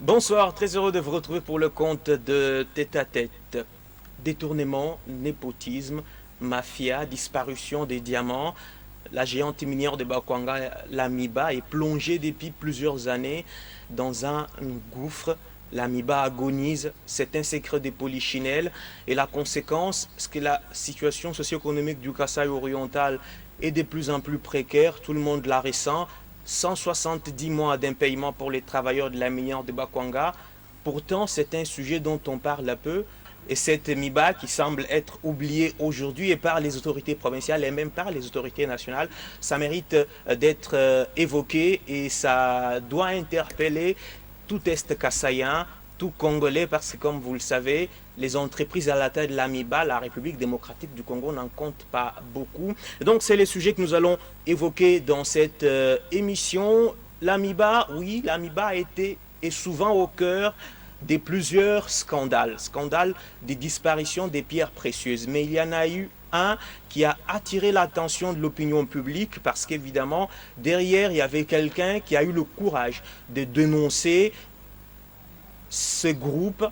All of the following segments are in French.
Bonsoir, très heureux de vous retrouver pour le compte de Tête à Tête. Détournement, népotisme, mafia, disparition des diamants. La géante minière de Bakwanga, l'Amiba, est plongée depuis plusieurs années dans un gouffre. L'Amiba agonise, c'est un secret des polichinelles. Et la conséquence, c'est que la situation socio-économique du Kasaï oriental est de plus en plus précaire. Tout le monde la ressent. 170 mois d'impayement pour les travailleurs de la minière de Bakwanga. Pourtant, c'est un sujet dont on parle peu. Et cette MIBA qui semble être oubliée aujourd'hui et par les autorités provinciales et même par les autorités nationales, ça mérite d'être évoqué et ça doit interpeller tout Est kassaïen, tout Congolais, parce que comme vous le savez, les entreprises à la tête de l'AMIBA, la République démocratique du Congo, n'en comptent pas beaucoup. Et donc c'est les sujets que nous allons évoquer dans cette émission. L'AMIBA, oui, l'AMIBA a été et souvent au cœur de plusieurs scandales. Scandales des disparitions des pierres précieuses. Mais il y en a eu un qui a attiré l'attention de l'opinion publique parce qu'évidemment, derrière, il y avait quelqu'un qui a eu le courage de dénoncer ce groupe,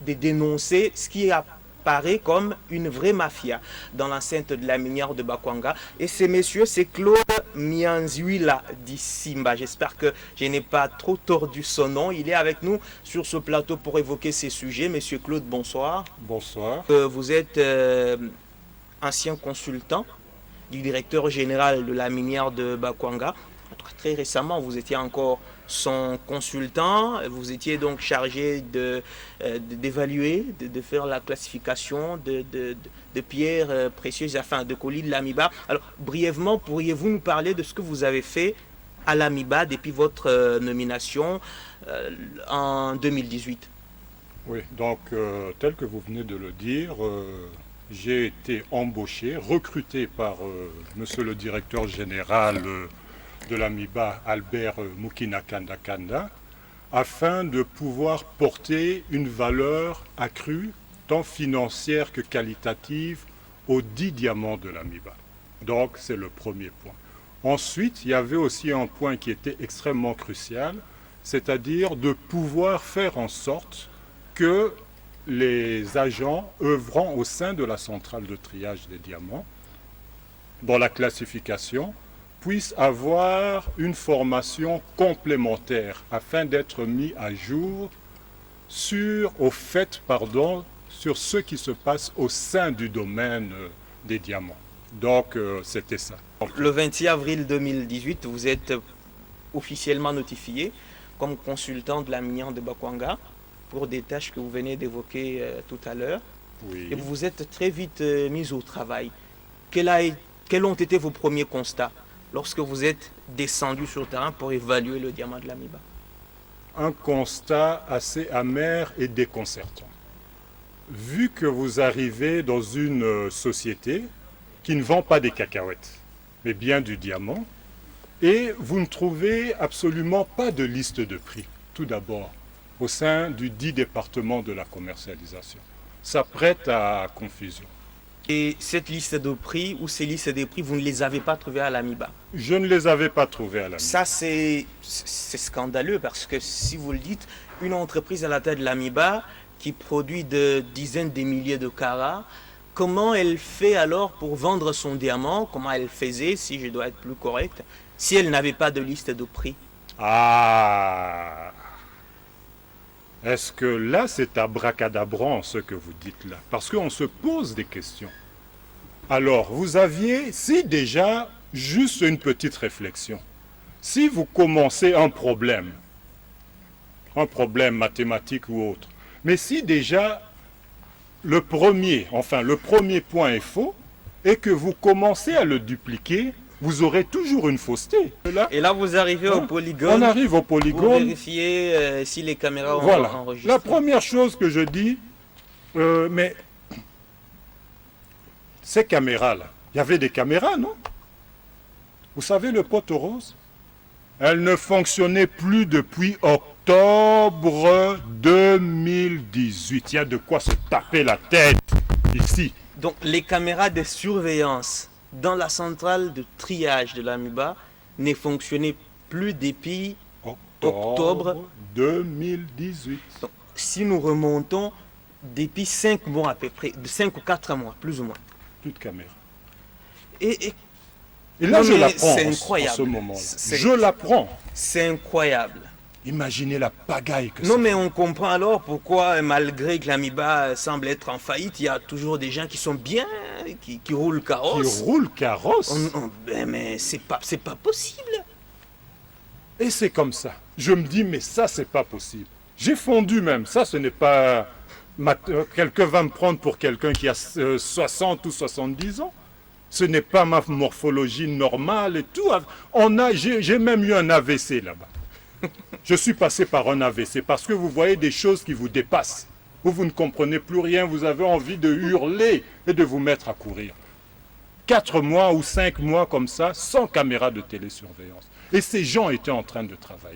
de dénoncer ce qui apparaît comme une vraie mafia dans l'enceinte de la minière de Bakwanga. Et ce monsieur, c'est Claude Mianzuila d'Issimba. J'espère que je n'ai pas trop tordu son nom. Il est avec nous sur ce plateau pour évoquer ces sujets. Monsieur Claude, bonsoir. Bonsoir. Vous êtes ancien consultant du directeur général de la minière de Bakwanga. Très récemment, vous étiez encore son consultant, vous étiez donc chargé d'évaluer, de faire la classification de pierres précieuses, enfin de colis de l'AMIBA. Alors, brièvement, pourriez-vous nous parler de ce que vous avez fait à l'AMIBA depuis votre nomination en 2018? Oui, donc tel que vous venez de le dire, j'ai été embauché, recruté par monsieur le directeur général de l'AMIBA, Albert Moukinakanda Kanda, afin de pouvoir porter une valeur accrue, tant financière que qualitative, aux 10 diamants de l'AMIBA. Donc c'est le premier point. Ensuite, il y avait aussi un point qui était extrêmement crucial, c'est-à-dire de pouvoir faire en sorte que les agents œuvrant au sein de la centrale de triage des diamants, dans la classification, puissent avoir une formation complémentaire afin d'être mis à jour sur ce qui se passe au sein du domaine des diamants. Donc c'était ça. Le 26 avril 2018, vous êtes officiellement notifié comme consultant de la minière de Bakwanga pour des tâches que vous venez d'évoquer tout à l'heure. Oui. Et vous vous êtes très vite mis au travail. Quels ont été vos premiers constats lorsque vous êtes descendu sur le terrain pour évaluer le diamant de l'AMIBA? Un constat assez amer et déconcertant. Vu que vous arrivez dans une société qui ne vend pas des cacahuètes, mais bien du diamant, et vous ne trouvez absolument pas de liste de prix, tout d'abord, au sein du dit département de la commercialisation. Ça prête à confusion. Et cette liste de prix ou ces listes de prix, vous ne les avez pas trouvées à l'AMIBA? Je ne les avais pas trouvés à l'AMIBA. Ça, c'est scandaleux parce que si vous le dites, une entreprise à la tête de l'AMIBA qui produit de dizaines de milliers de carats, comment elle fait alors pour vendre son diamant? Comment elle faisait, si je dois être plus correct, si elle n'avait pas de liste de prix? Ah! Est-ce que là, c'est abracadabrant ce que vous dites là? Parce qu'on se pose des questions. Alors, vous aviez, si déjà, juste une petite réflexion. Si vous commencez un problème mathématique ou autre, mais si déjà le premier point est faux et que vous commencez à le dupliquer, vous aurez toujours une fausseté. Et là, vous arrivez au polygone. On arrive au Pour polygone. vérifier si les caméras ont Voilà. enregistré. La première chose que je dis, mais ces caméras-là, il y avait des caméras, non? Vous savez, le poteau rose, elle ne fonctionnait plus depuis octobre 2018. Il y a de quoi se taper la tête ici. Donc, les caméras de surveillance dans la centrale de triage de l'AMIBA ne fonctionnaient plus depuis octobre 2018. Donc, si nous remontons depuis 5 mois à peu près, 5 ou 4 mois, plus ou moins. Plus de caméra. Et là, non, je l'apprends c'est en incroyable. ce moment-là. Je l'apprends. C'est incroyable. Imaginez la pagaille que Non, ça mais fait. on comprend alors pourquoi, malgré que l'Amiba semble être en faillite, il y a toujours des gens qui sont bien, qui roulent carrosse. Qui roule carrosse. Mais c'est pas possible. Et c'est comme ça. Je me dis, mais ça, c'est pas possible. J'ai fondu même. Ça, ce n'est pas... Quelqu'un va me prendre pour quelqu'un qui a 60 ou 70 ans. Ce n'est pas ma morphologie normale et tout. J'ai même eu un AVC là-bas. Je suis passé par un AVC parce que vous voyez des choses qui vous dépassent. Vous ne comprenez plus rien, vous avez envie de hurler et de vous mettre à courir. 4 mois ou 5 mois comme ça, sans caméra de télésurveillance. Et ces gens étaient en train de travailler.